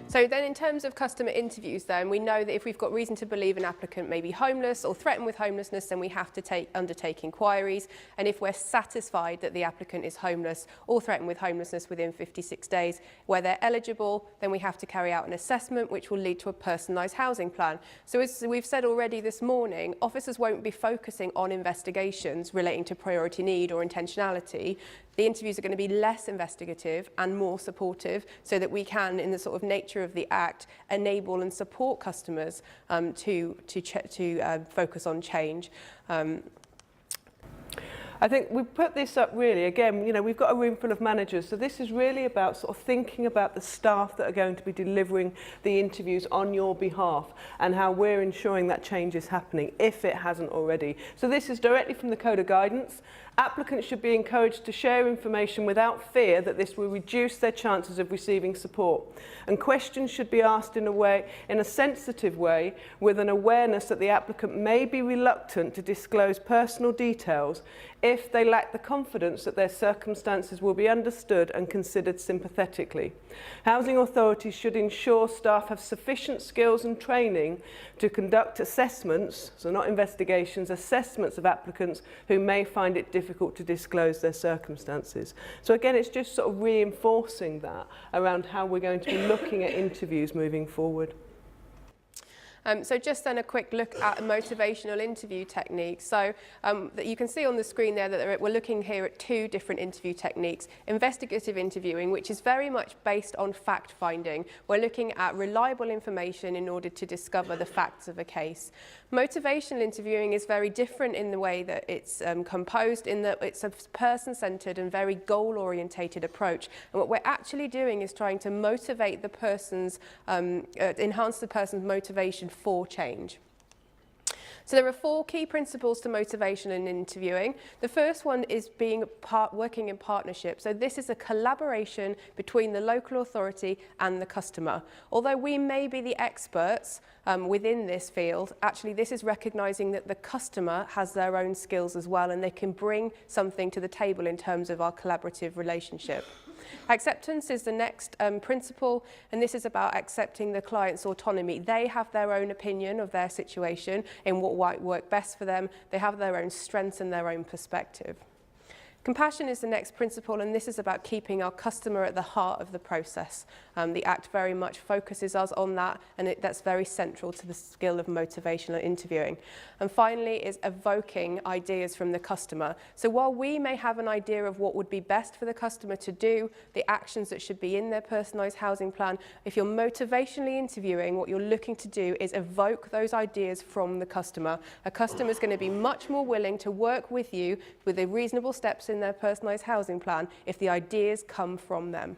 So then in terms of customer interviews then, we know that if we've got reason to believe an applicant may be homeless or threatened with homelessness, then we have to undertake inquiries. And if we're satisfied that the applicant is homeless or threatened with homelessness within 56 days, where they're eligible, then we have to carry out an assessment which will lead to a personalised housing plan. So as we've said already this morning, officers won't be focusing on investigations relating to priority need or intentionality. The interviews are going to be less investigative and more supportive so that we can, in the sort of nature of the Act, enable and support customers to focus on change. I think we've put this up really, again, you know, we've got a room full of managers, so this is really about sort of thinking about the staff that are going to be delivering the interviews on your behalf and how we're ensuring that change is happening, if it hasn't already. So this is directly from the Code of Guidance. Applicants should be encouraged to share information without fear that this will reduce their chances of receiving support. And questions should be asked in a sensitive way, with an awareness that the applicant may be reluctant to disclose personal details if they lack the confidence that their circumstances will be understood and considered sympathetically. Housing authorities should ensure staff have sufficient skills and training to conduct assessments, so not investigations, assessments of applicants who may find it difficult to disclose their circumstances. So again, it's just sort of reinforcing that around how we're going to be looking at interviews moving forward. So just then a quick look at motivational interview techniques. So that you can see on the screen there that we're looking here at two different interview techniques. Investigative interviewing, which is very much based on fact finding. We're looking at reliable information in order to discover the facts of a case. Motivational interviewing is very different in the way that it's composed, in that it's a person-centred and very goal-orientated approach. And what we're actually doing is trying to motivate the person's, enhance the person's motivation for change. So there are four key principles to motivation in interviewing. The first one is working in partnership. So this is a collaboration between the local authority and the customer. Although we may be the experts within this field, actually this is recognising that the customer has their own skills as well, and they can bring something to the table in terms of our collaborative relationship. Acceptance is the next principle, and this is about accepting the client's autonomy. They have their own opinion of their situation and what might work best for them. They have their own strengths and their own perspective. Compassion is the next principle, and this is about keeping our customer at the heart of the process. The Act very much focuses us on that, and that's very central to the skill of motivational interviewing. And finally is evoking ideas from the customer. So while we may have an idea of what would be best for the customer to do, the actions that should be in their personalised housing plan, if you're motivationally interviewing, what you're looking to do is evoke those ideas from the customer. A customer is going to be much more willing to work with you with the reasonable steps in their personalised housing plan if the ideas come from them.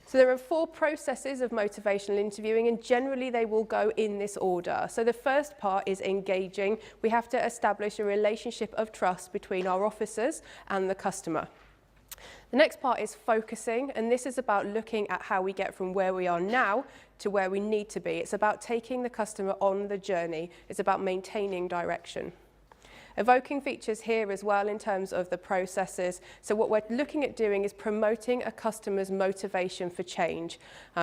So there are four processes of motivational interviewing, and generally they will go in this order. So the first part is engaging. We have to establish a relationship of trust between our officers and the customer. The next part is focusing, and this is about looking at how we get from where we are now to where we need to be. It's about taking the customer on the journey. It's about maintaining direction. Evoking features here as well in terms of the processes. So what we're looking at doing is promoting a customer's motivation for change.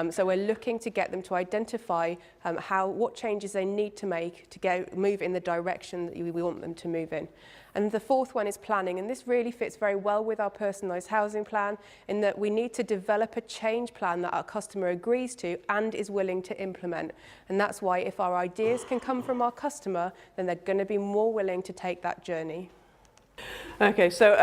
So we're looking to get them to identify what changes they need to make to move in the direction that we want them to move in. And the fourth one is planning, and this really fits very well with our personalised housing plan, in that we need to develop a change plan that our customer agrees to and is willing to implement. And that's why if our ideas can come from our customer, then they're going to be more willing to take that journey. Okay, so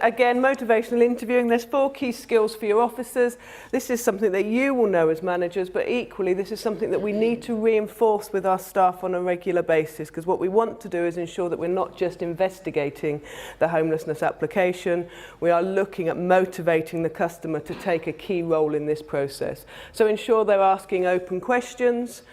again, motivational interviewing, there's four key skills for your officers. This is something that you will know as managers, but equally this is something that we need to reinforce with our staff on a regular basis, because what we want to do is ensure that we're not just investigating the homelessness application, we are looking at motivating the customer to take a key role in this process. So ensure they're asking open questions,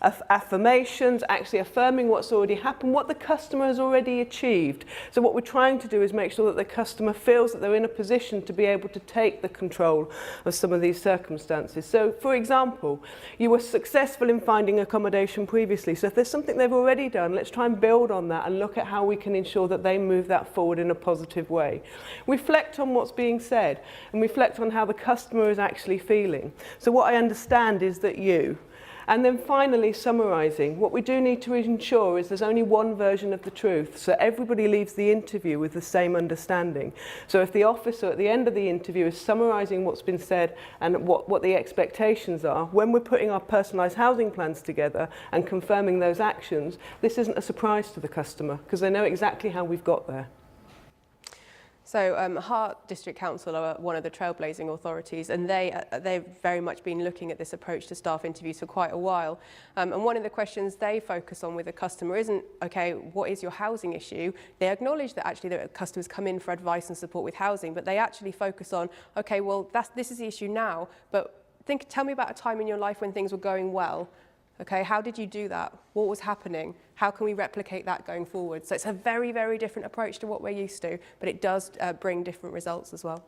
affirmations, actually affirming what's already happened, what the customer has already achieved. So what we're trying to do is make sure that the customer feels that they're in a position to be able to take the control of some of these circumstances. So for example, you were successful in finding accommodation previously. So if there's something they've already done, let's try and build on that and look at how we can ensure that they move that forward in a positive way. Reflect on what's being said and reflect on how the customer is actually feeling. So what I understand is that you. And then finally, summarising. What we do need to ensure is there's only one version of the truth, so everybody leaves the interview with the same understanding. So if the officer at the end of the interview is summarising what's been said and what the expectations are, when we're putting our personalised housing plans together and confirming those actions, this isn't a surprise to the customer because they know exactly how we've got there. So Hart District Council are one of the trailblazing authorities, and they've very much been looking at this approach to staff interviews for quite a while. And one of the questions they focus on with the customer isn't, okay, what is your housing issue? They acknowledge that actually the customers come in for advice and support with housing, but they actually focus on, okay, well, this is the issue now, but tell me about a time in your life when things were going well. Okay, how did you do that? What was happening? How can we replicate that going forward? So it's a very, very different approach to what we're used to, but it does bring different results as well.